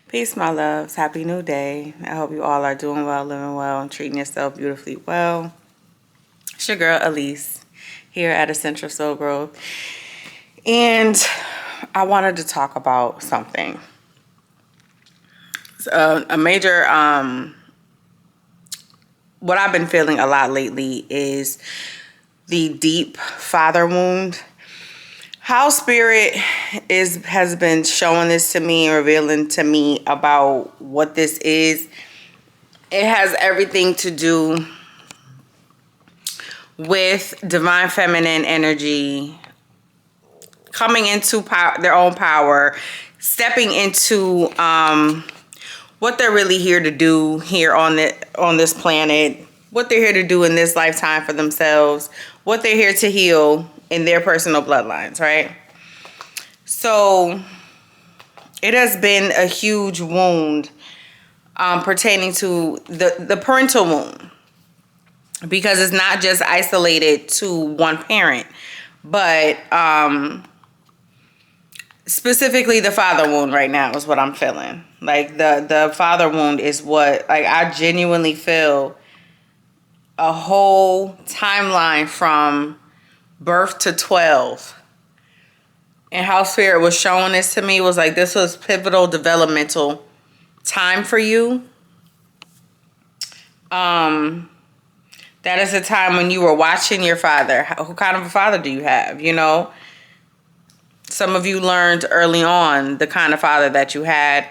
Peace, my loves. Happy new day. I hope you all are doing well, living well, and treating yourself beautifully well. It's your girl, Elise, here at Essential Soul Growth. And I wanted to talk about something. A major, what I've been feeling a lot lately is the deep father wound. How Spirit has been showing this to me and revealing to me about what this is. It has everything to do with divine feminine energy coming into their own power, stepping into what they're really here to do here on this planet, what they're here to do in this lifetime for themselves, what they're here to heal in their personal bloodlines, right? So it has been a huge wound pertaining to the parental wound, because it's not just isolated to one parent, but specifically the father wound right now is what I'm feeling. Like the father wound is what, like, I genuinely feel a whole timeline from birth to 12. And how Spirit was showing this to me was like, this was pivotal developmental time for you. That is a time when you were watching your father. What kind of a father do you have? You know, some of you learned early on the kind of father that you had.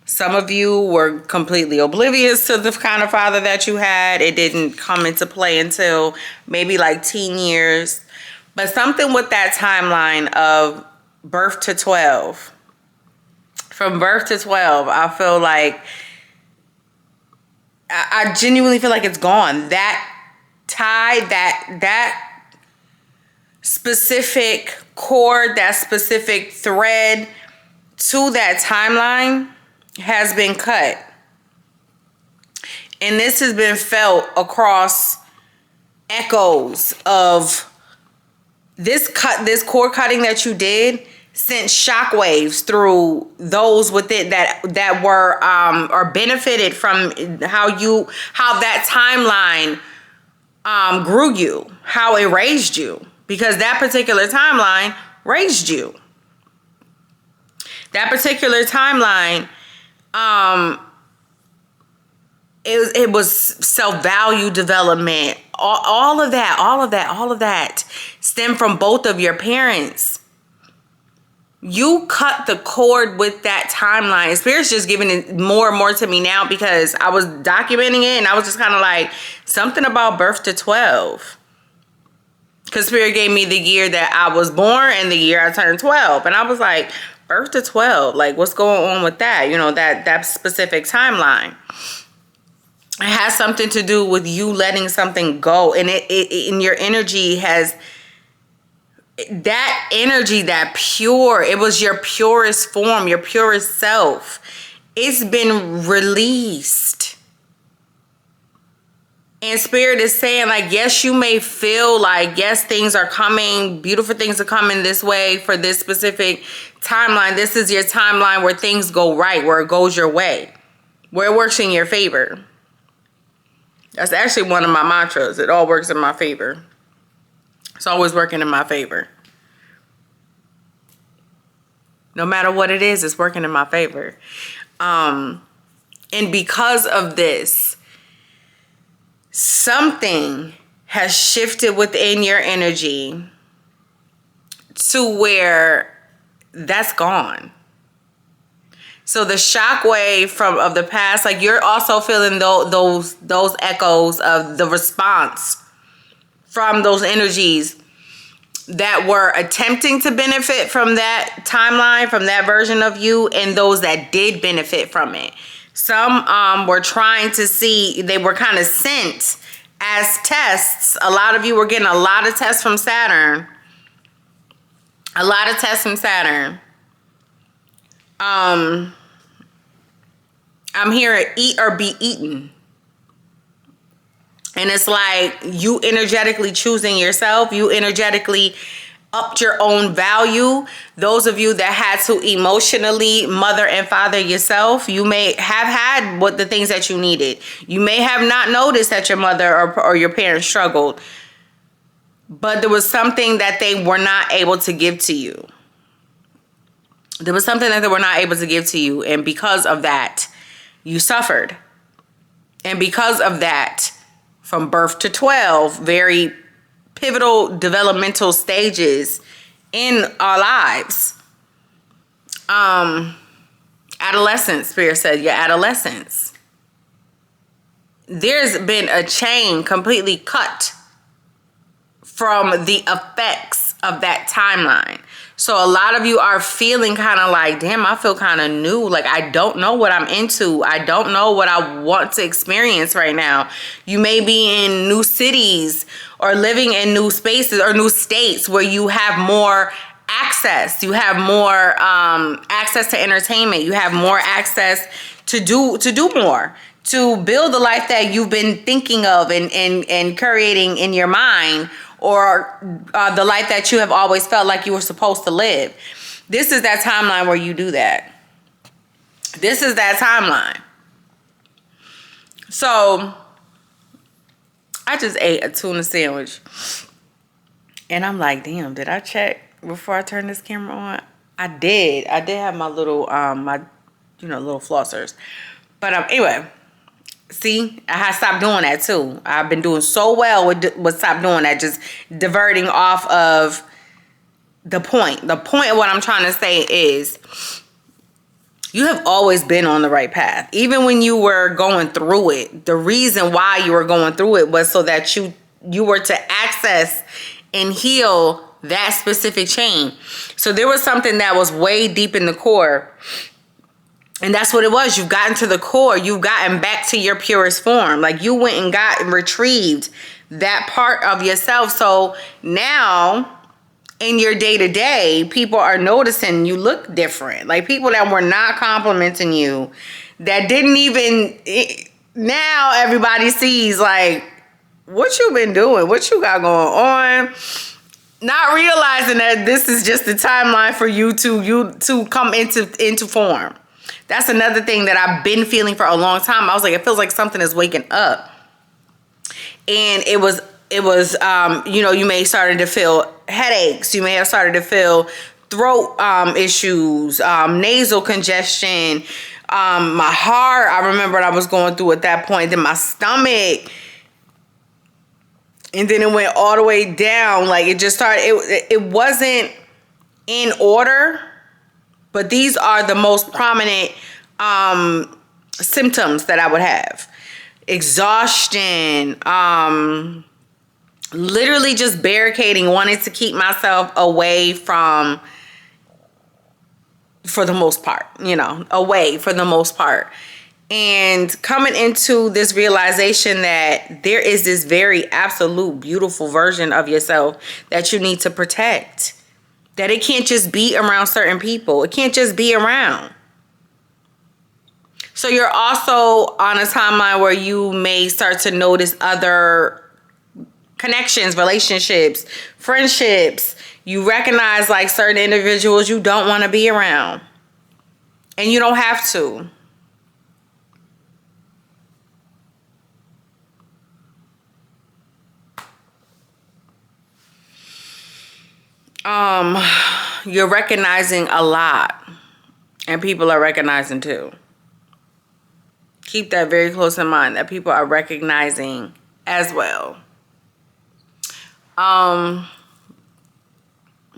Some of you were completely oblivious to the kind of father that you had. It didn't come into play until maybe like teen years. But something with that timeline of birth to 12. From birth to 12, I feel like, I genuinely feel like it's gone. That tie, that specific cord, that specific thread to that timeline has been cut. And this has been felt across echoes of this cord cutting that you did sent shockwaves through those with it that were or benefited from how that timeline grew you, how it raised you, because that particular timeline raised you. That particular timeline, it was self-value development. All of that stemmed from both of your parents. You cut the cord with that timeline. Spirit's just giving it more and more to me now, because I was documenting it and I was just kind of like, something about birth to 12. Because Spirit gave me the year that I was born and the year I turned 12. And I was like, birth to 12, like, what's going on with that? You know, that specific timeline. It has something to do with you letting something go. And it in your energy has that energy, that pure, it was your purest form, your purest self. It's been released. And Spirit is saying, like, yes, you may feel like, yes, things are coming, beautiful things are coming this way for this specific timeline. This is your timeline where things go right, where it goes your way, where it works in your favor. That's actually one of my mantras. It all works in my favor. It's always working in my favor. No matter what it is, it's working in my favor. And because of this, something has shifted within your energy to where that's gone. So the shockwave of the past, like, you're also feeling those echoes of the response from those energies that were attempting to benefit from that timeline, from that version of you, and those that did benefit from it. Some were trying to see, they were kind of sent as tests. A lot of you were getting a lot of tests from Saturn. A lot of tests from Saturn. I'm here to eat or be eaten. And it's like you energetically choosing yourself, you energetically upped your own value. Those of you that had to emotionally mother and father yourself, you may have had what the things that you needed. You may have not noticed that your mother or your parents struggled, but there was something that they were not able to give to you. There was something that they were not able to give to you, and because of that, you suffered. And because of that, from birth to 12, very pivotal developmental stages in our lives. Adolescence, Spirit said, your adolescence. There's been a chain completely cut from the effects of that timeline. So a lot of you are feeling kind of like, damn, I feel kind of new. Like, I don't know what I'm into. I don't know what I want to experience right now. You may be in new cities or living in new spaces or new states where you have more access. You have more access to entertainment. You have more access to do more, to build the life that you've been thinking of and creating in your mind, or the life that you have always felt like you were supposed to live. This is that timeline where you do that. This is that timeline. So I just ate a tuna sandwich, and I'm like, damn, did I check before I turned this camera on? I did have my little little flossers. But anyway, see, I had stopped doing that too. I've been doing so well with stop doing that, just diverting off of the point. The point of what I'm trying to say is, you have always been on the right path. Even when you were going through it, the reason why you were going through it was so that you were to access and heal that specific chain. So there was something that was way deep in the core. And that's what it was. You've gotten to the core. You've gotten back to your purest form. Like, you went and got and retrieved that part of yourself. So now in your day-to-day, people are noticing you look different. Like, people that were not complimenting you, that didn't even, now everybody sees, like, what you been doing, what you got going on. Not realizing that this is just the timeline for you to come into form. That's another thing that I've been feeling for a long time. I was like, it feels like something is waking up. And it was, you may have started to feel headaches. You may have started to feel throat issues, nasal congestion, my heart. I remember I was going through at that point. Then my stomach. And then it went all the way down. Like, it just started, it wasn't in order. But these are the most prominent symptoms that I would have. Exhaustion, literally just barricading, wanting to keep myself away from, for the most part, away for the most part. And coming into this realization that there is this very absolute beautiful version of yourself that you need to protect. That it can't just be around certain people. It can't just be around. So you're also on a timeline where you may start to notice other connections, relationships, friendships. You recognize, like, certain individuals you don't want to be around. And you don't have to. You're recognizing a lot, and people are recognizing too. Keep that very close in mind, that people are recognizing as well. I'm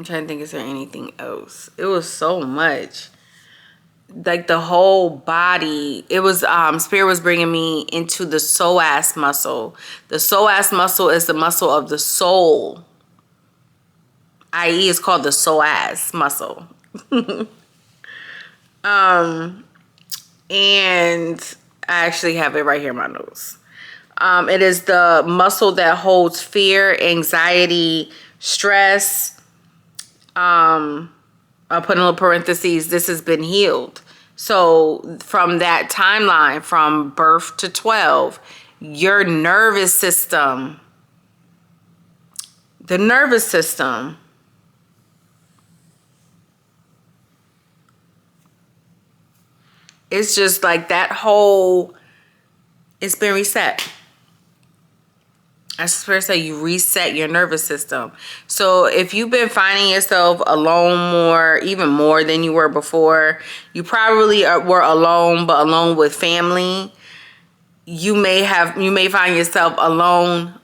trying to think, is there anything else? It was so much. Like, the whole body. It was, Spirit was bringing me into the psoas muscle. The psoas muscle is the muscle of the soul. I.e. it's called the psoas muscle. And I actually have it right here in my notes. It is the muscle that holds fear, anxiety, stress. I'll put in little parentheses, this has been healed. So from that timeline, from birth to 12, your nervous system, the nervous system It's just like that whole, it's been reset. As Spirit say, you reset your nervous system. So if you've been finding yourself alone more, even more than you were before, you probably were alone, but alone with family. You may find yourself alone.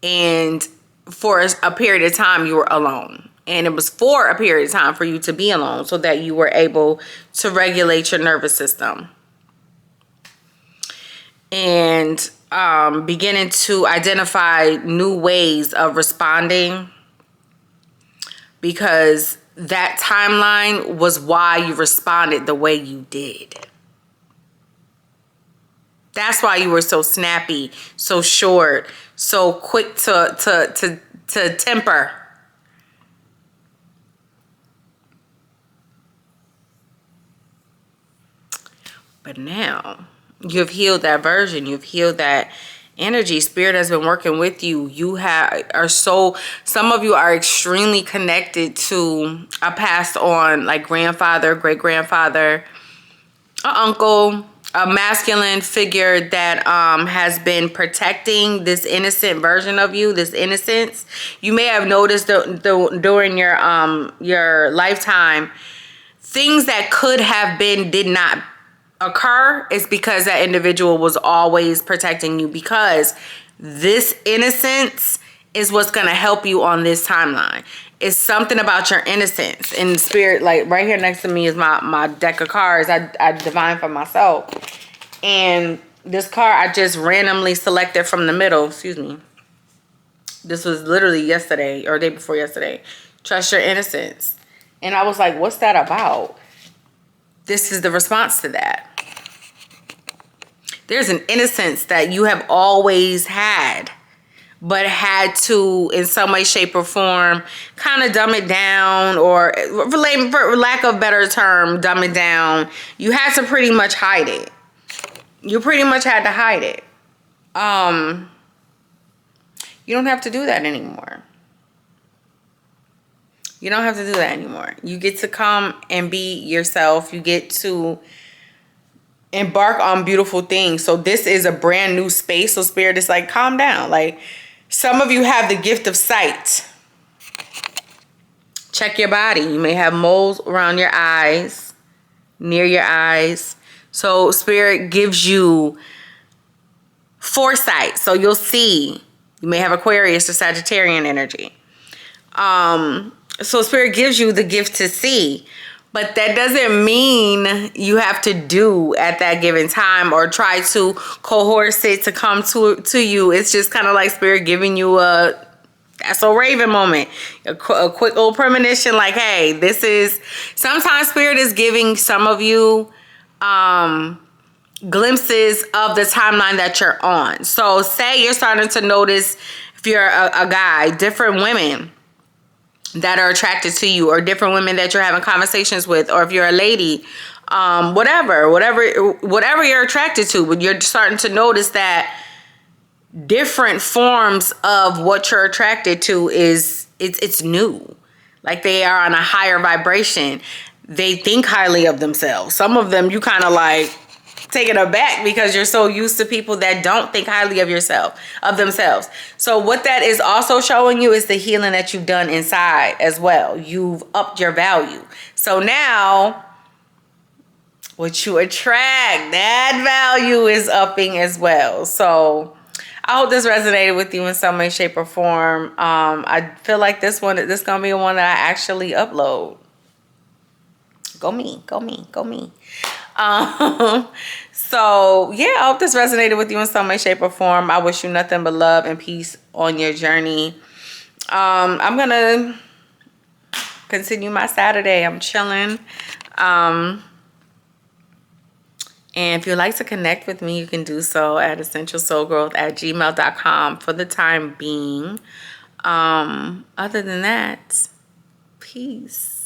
And for a period of time, you were alone. And it was for a period of time for you to be alone so that you were able to regulate your nervous system. And beginning to identify new ways of responding, because that timeline was why you responded the way you did. That's why you were so snappy, so short, so quick to temper. But now you've healed that version. You've healed that energy. Spirit has been working with you. Some of you are extremely connected to a passed on, like grandfather, great grandfather, an uncle, a masculine figure that has been protecting this innocent version of you, this innocence. You may have noticed during your lifetime, things that could have been did not occur. Is because that individual was always protecting you, because this innocence is what's going to help you on this timeline. It's something about your innocence. And Spirit, like right here next to me is my deck of cards I divine for myself. And this card I just randomly selected from the middle. Excuse me. This was literally yesterday or day before yesterday. Trust your innocence. And I was like, what's that about? This is the response to that. There's an innocence that you have always had, but had to, in some way, shape, or form, kind of dumb it down, or for lack of a better term, dumb it down. You had to pretty much hide it. You pretty much had to hide it. You don't have to do that anymore. You don't have to do that anymore. You get to come and be yourself. You get to embark on beautiful things. So this is a brand new space. So Spirit is like, calm down. Like, some of you have the gift of sight. Check your body. You may have moles around your eyes, near your eyes. So Spirit gives you foresight. So you'll see. You may have Aquarius or Sagittarian energy. So Spirit gives you the gift to see. But that doesn't mean you have to do at that given time or try to coerce it to come to you. It's just kind of like Spirit giving you that's a Raven moment. A quick little premonition like, hey, this is... Sometimes Spirit is giving some of you glimpses of the timeline that you're on. So say you're starting to notice, if you're a guy, different women that are attracted to you, or different women that you're having conversations with, or if you're a lady, whatever you're attracted to, but you're starting to notice that different forms of what you're attracted to it's new. Like, they are on a higher vibration. They think highly of themselves. Some of them you kind of like taken aback because you're so used to people that don't think highly of themselves. So what that is also showing you is the healing that you've done inside as well. You've upped your value. So now what you attract, that value is upping as well. So I hope this resonated with you in some way, shape, or form. I feel like this gonna be one that I actually upload. Go me. So yeah, I hope this resonated with you in some way, shape, or form. I wish you nothing but love and peace on your journey. I'm gonna continue my Saturday. I'm chilling. And if you'd like to connect with me, you can do so at essentialsoulgrowth@gmail.com for the time being. Other than that, peace.